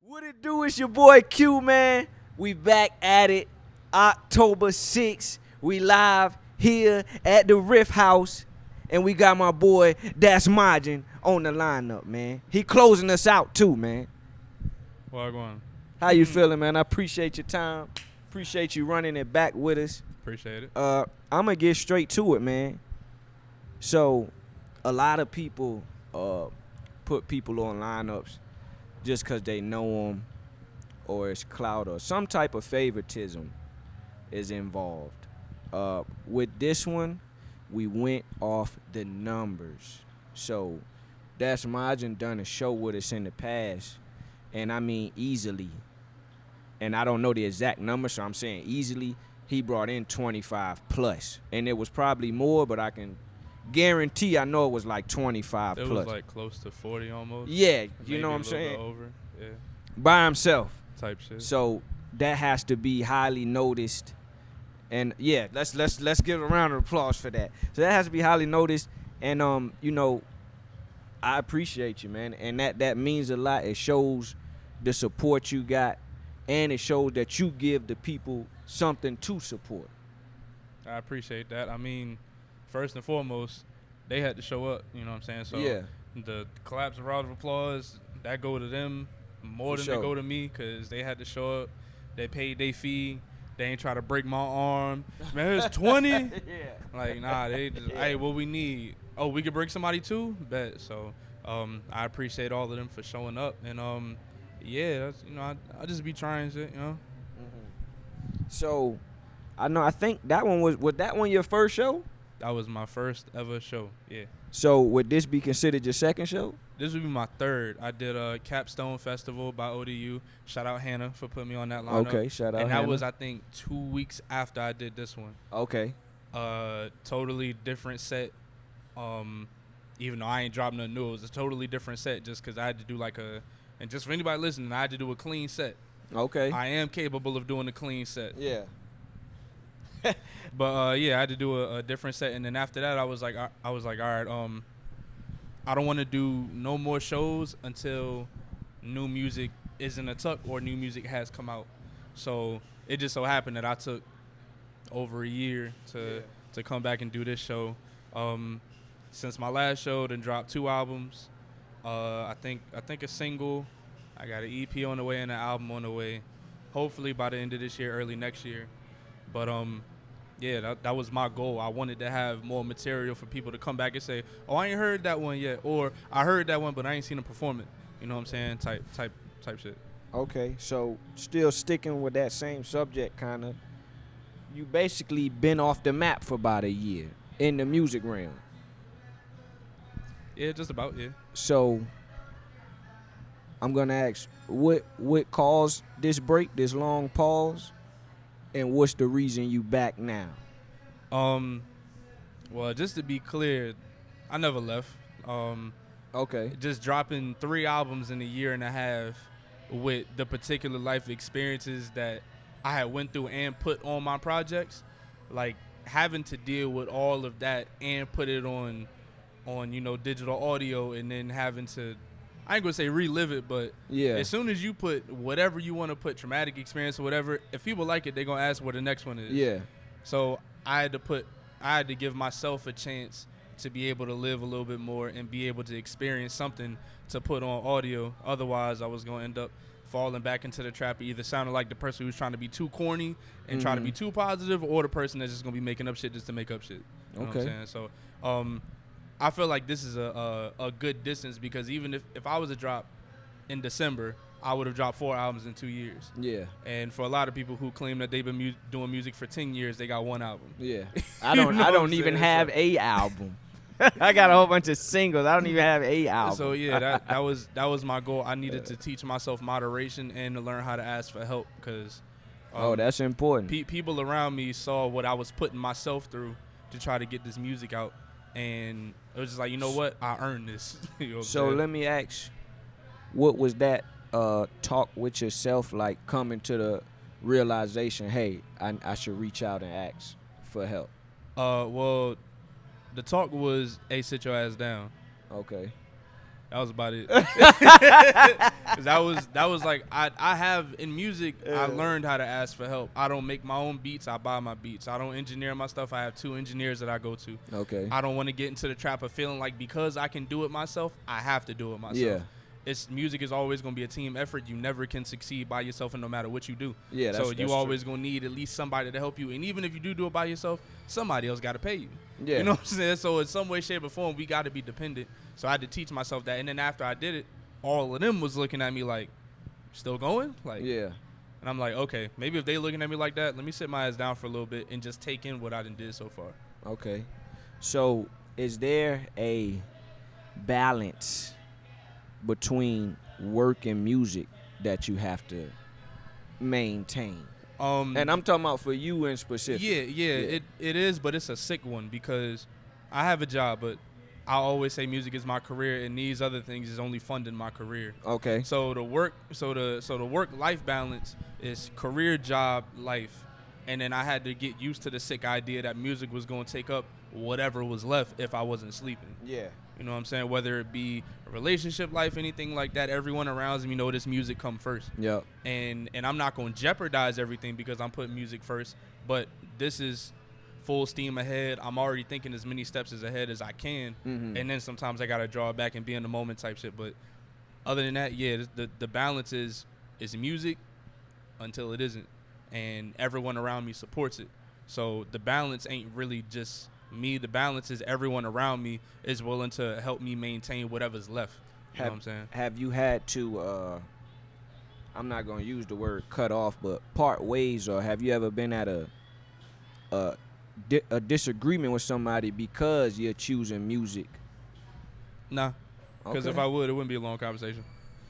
What it do? It's your boy Q, man. We back at it. October 6th. We live here at the Riff House. And we got my boy DassMajin on the lineup, man. He closing us out too, man. Wagwan. How you feeling, man? I appreciate your time. Appreciate you running it back with us. Appreciate it. I'm gonna get straight to it, man. So, a lot of people put people on lineups just because they know them or it's clout or some type of favoritism is involved. With this one, we went off the numbers. So, DassMajin done a show with us in the past, and I mean easily. And I don't know the exact number, so I'm saying easily. He brought in 25 plus, and it was probably more, but I can guarantee I know it was like 25 It plus. was like close to 40 almost. Yeah, you Maybe know what a I'm little bit saying? Over. Yeah. By himself. Type shit. So that has to be highly noticed. And yeah, let's give a round of applause for that. So that has to be highly noticed. And you know, I appreciate you, man. And that means a lot. It shows the support you got, and it shows that you give the people something to support. I appreciate that. I mean, first and foremost, they had to show up. You know what I'm saying? So Yeah. the claps and round of applause, that go to them more For than sure. they go to me because they had to show up. They paid their fee. They ain't try to break my arm. Man, it was 20. Yeah. Like, nah, they just, Yeah. hey, what we need? Oh, we could break somebody too? Bet. So I appreciate all of them for showing up. And, yeah, that's, you know, I just be trying shit, you know? So I think that one was that one your first show? That was my first ever show, yeah. So would this be considered your second show? This would be my third. I did a Capstone Festival by ODU. Shout out Hannah for putting me on that lineup. Okay, shout out And that Hannah. was, I think, 2 weeks after I did this one. Okay. Totally different set. Even though I ain't dropped nothing new, it was a totally different set just because I had to do and just for anybody listening, I had to do a clean set. Okay. I am capable of doing a clean set. Yeah. But yeah, I had to do a different set, and then after that, I was like, all right, I don't want to do no more shows until new music is in a tuck or new music has come out. So it just so happened that I took over a year to come back and do this show. Since my last show, then dropped 2 albums. I think a single. I got an EP on the way and an album on the way. Hopefully by the end of this year, early next year. But yeah, that was my goal. I wanted to have more material for people to come back and say, "Oh, I ain't heard that one yet," or "I heard that one, but I ain't seen them perform it." You know what I'm saying? Type shit. Okay. So still sticking with that same subject, kind of. You basically been off the map for about a year in the music realm. Yeah, just about, yeah. So I'm gonna ask, what caused this break, this long pause, and what's the reason you back now? Well, just to be clear, I never left. Okay. Just dropping 3 albums in a year and a half with the particular life experiences that I had went through and put on my projects, like having to deal with all of that and put it on digital audio, and then having to, I ain't gonna say relive it, but Yeah. as soon as you put whatever you want to put, traumatic experience or whatever, if people like it, they're gonna ask where the next one is. Yeah. So I had to give myself a chance to be able to live a little bit more and be able to experience something to put on audio. Otherwise, I was gonna end up falling back into the trap of either sounding like the person who's trying to be too corny and try to be too positive, or the person that's just gonna be making up shit just to make up shit. You know what I'm saying? So I feel like this is a good distance, because even if I was to drop in December, I would have dropped 4 albums in 2 years. Yeah. And for a lot of people who claim that they've been doing music for 10 years, they got 1 album. Yeah. I You don't know I what don't I'm even saying? have a album. I got a whole bunch of singles. I don't even have a album. So yeah, that was my goal. I needed to teach myself moderation and to learn how to ask for help, because that's important. people around me saw what I was putting myself through to try to get this music out, and it was just like, you know what, I earned this. You know what I'm So saying? let me ask, what was that talk with yourself like, coming to the realization, hey, I should reach out and ask for help? Well, the talk was, hey, sit your ass down. Okay. That was about it. 'Cause that was like I have in music. I learned how to ask for help. I don't make my own beats. I buy my beats. I don't engineer my stuff. I have 2 engineers that I go to. Okay. I don't want to get into the trap of feeling like because I can do it myself, I have to do it myself. Yeah. Music is always going to be a team effort. You never can succeed by yourself, and no matter what you do. Yeah, so you always going to need at least somebody to help you. And even if you do it by yourself, somebody else got to pay you. Yeah. You know what I'm saying? So in some way, shape, or form, we got to be dependent. So I had to teach myself that. And then after I did it, all of them was looking at me like, still going? Like, Yeah. And I'm like, okay, maybe if they looking at me like that, let me sit my ass down for a little bit and just take in what I done did so far. Okay. So is there a balance between work and music that you have to maintain? And I'm talking about for you in specific. Yeah. It is, but it's a sick one because I have a job, but I always say music is my career, and these other things is only funding my career. Okay. So the work-life balance is career, job, life, and then I had to get used to the sick idea that music was going to take up whatever was left if I wasn't sleeping. Yeah. You know what I'm saying? Whether it be a relationship, life, anything like that, everyone around me know this music come first. Yep. And I'm not going to jeopardize everything because I'm putting music first, but this is full steam ahead. I'm already thinking as many steps as ahead as I can, and then sometimes I got to draw it back and be in the moment type shit. But other than that, yeah, the balance is music until it isn't, and everyone around me supports it. So the balance ain't really just me. The balance is everyone around me is willing to help me maintain whatever's left. You know what I'm saying? Have you had to, I'm not going to use the word cut off, but part ways, or have you ever been at a disagreement with somebody because you're choosing music? Nah, because if I would, it wouldn't be a long conversation.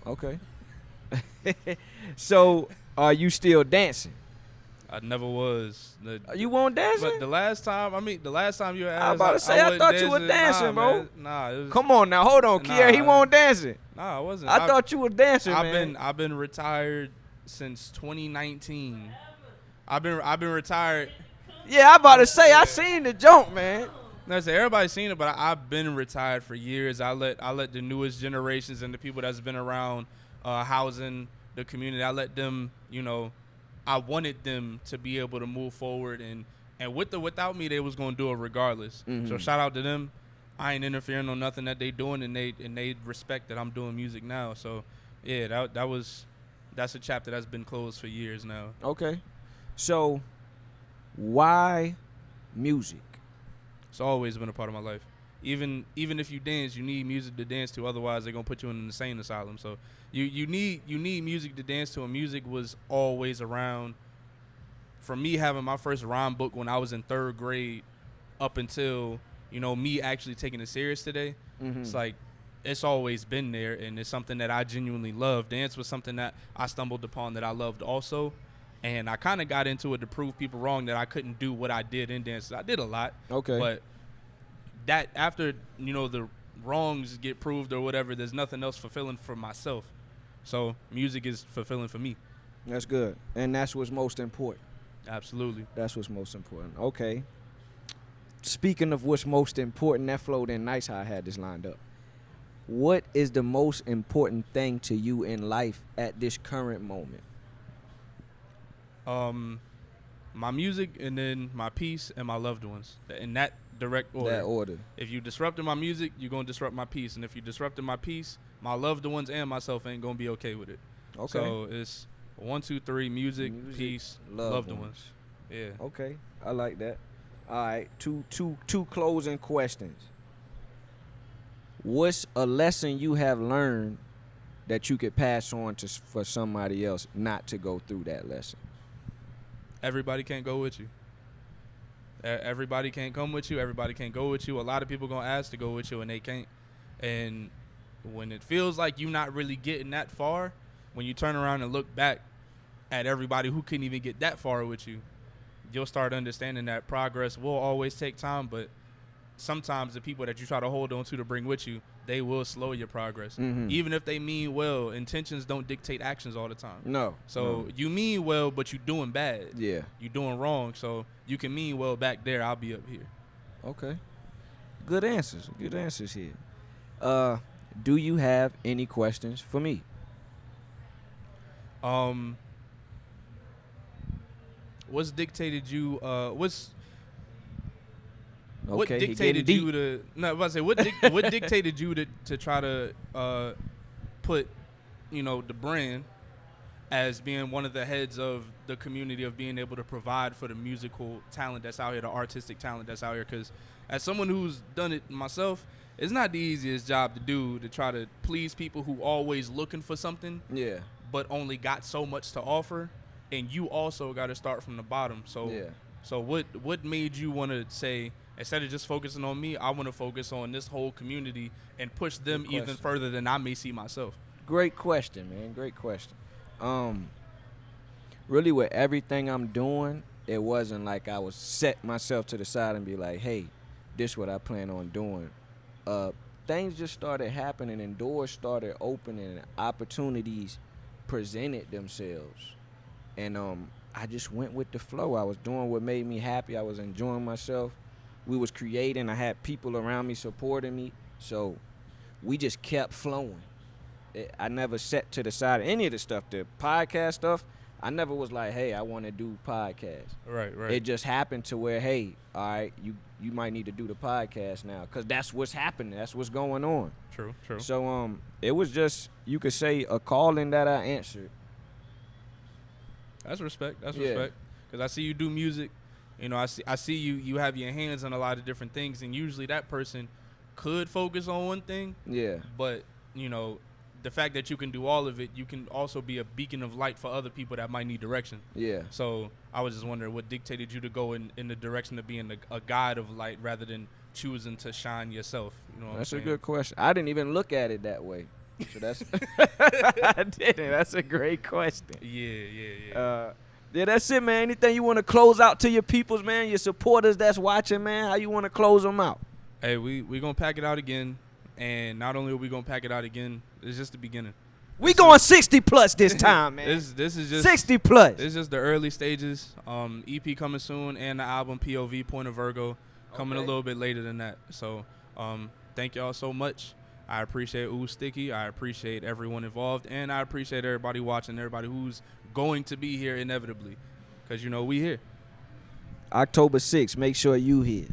Okay. So, are you still dancing? I never was. You won't dancing? But the last time you asked, I was about to say, I thought you were dancing, bro. Man. Nah, it was, come on now, hold on, Kier. He won't dancing. Nah, I wasn't. I thought you were dancing, man. I've been retired since 2019. I've been retired. Yeah, I about to say, I seen the jump, man. That's everybody's seen it, but I've been retired for years. I let the newest generations and the people that's been around housing the community, I let them, I wanted them to be able to move forward, and without me, they was gonna do it regardless. So shout out to them. I ain't interfering on nothing that they doing, and they respect that I'm doing music now. So yeah, that's a chapter that's been closed for years now. Okay, so why music? It's always been a part of my life. Even if you dance, you need music to dance to. Otherwise, they're gonna put you in an insane asylum. So you need music to dance to, and music was always around. For me, having my first rhyme book when I was in 3rd grade, up until me actually taking it serious today, it's like it's always been there, and it's something that I genuinely love. Dance was something that I stumbled upon that I loved also. And I kind of got into it to prove people wrong that I couldn't do what I did in dance. I did a lot. Okay. But that after, the wrongs get proved or whatever, there's nothing else fulfilling for myself. So music is fulfilling for me. That's good. And that's what's most important. Absolutely. That's what's most important. Okay. Speaking of what's most important, that flowed in nice how I had this lined up. What is the most important thing to you in life at this current moment? My music, and then my peace, and my loved ones. In that direct order. That order. If you disrupted my music, you're going to disrupt my peace. And if you disrupted my peace, my loved ones and myself ain't going to be okay with it. Okay. So it's 1, 2, 3, music, peace, loved ones. Yeah. Okay. I like that. All right. Two closing questions. What's a lesson you have learned that you could pass on for somebody else not to go through that lesson? Everybody can't go with you. Everybody can't come with you. Everybody can't go with you. A lot of people going to ask to go with you, and they can't. And when it feels like you're not really getting that far, when you turn around and look back at everybody who couldn't even get that far with you, you'll start understanding that progress will always take time, but sometimes the people that you try to hold on to bring with you, they will slow your progress. Even if they mean well, intentions don't dictate actions all the time. No. So you mean well, but you're doing bad. Yeah. You're doing wrong. So you can mean well back there. I'll be up here. Okay. Good answers. Good answers here. Do you have any questions for me? What's dictated you? What Okay, he dictated getting you deep. to? No, I was about to say what dictated you to try to put, the brand as being one of the heads of the community of being able to provide for the musical talent that's out here, the artistic talent that's out here. Because as someone who's done it myself, it's not the easiest job to do to try to please people who always looking for something, Yeah. but only got so much to offer, and you also got to start from the bottom. So, Yeah. so what made you want to say, instead of just focusing on me, I want to focus on this whole community and push them Good even question. further than I may see myself? Great question, man. Great question. Really, with everything I'm doing, it wasn't like I was set myself to the side and be like, "Hey, this what I plan on doing." Things just started happening, and doors started opening, and opportunities presented themselves, and I just went with the flow. I was doing what made me happy. I was enjoying myself. We was creating. I had people around me supporting me, so we just kept flowing. I never set to the side any of the stuff, the podcast stuff. I never was like, hey, I want to do podcast. Right. It just happened to where, hey, all right, you might need to do the podcast now, because that's what's happening. That's what's going on. True. So it was just, you could say, a calling that I answered. That's respect. Yeah. Respect. Because I see you do music. I see you have your hands on a lot of different things, and usually that person could focus on one thing. Yeah. But the fact that you can do all of it, you can also be a beacon of light for other people that might need direction. Yeah. So I was just wondering what dictated you to go in the direction of being a guide of light rather than choosing to shine yourself. You know what That's I'm a saying? good question. I didn't even look at it that way. So that's I didn't. That's a great question. Yeah. Yeah, that's it, man. Anything you want to close out to your peoples, man, your supporters that's watching, man? How you want to close them out? Hey, we gonna pack it out again, and not only are we gonna pack it out again, it's just the beginning. We going 60 plus this time, man. This is just 60 plus. This is just the early stages. EP coming soon, and the album POV Point of Virgo coming a little bit later than that. So thank y'all so much. I appreciate Ooh Sticky. I appreciate everyone involved, and I appreciate everybody watching, everybody who's going to be here inevitably, because we here. October 6th, make sure you here.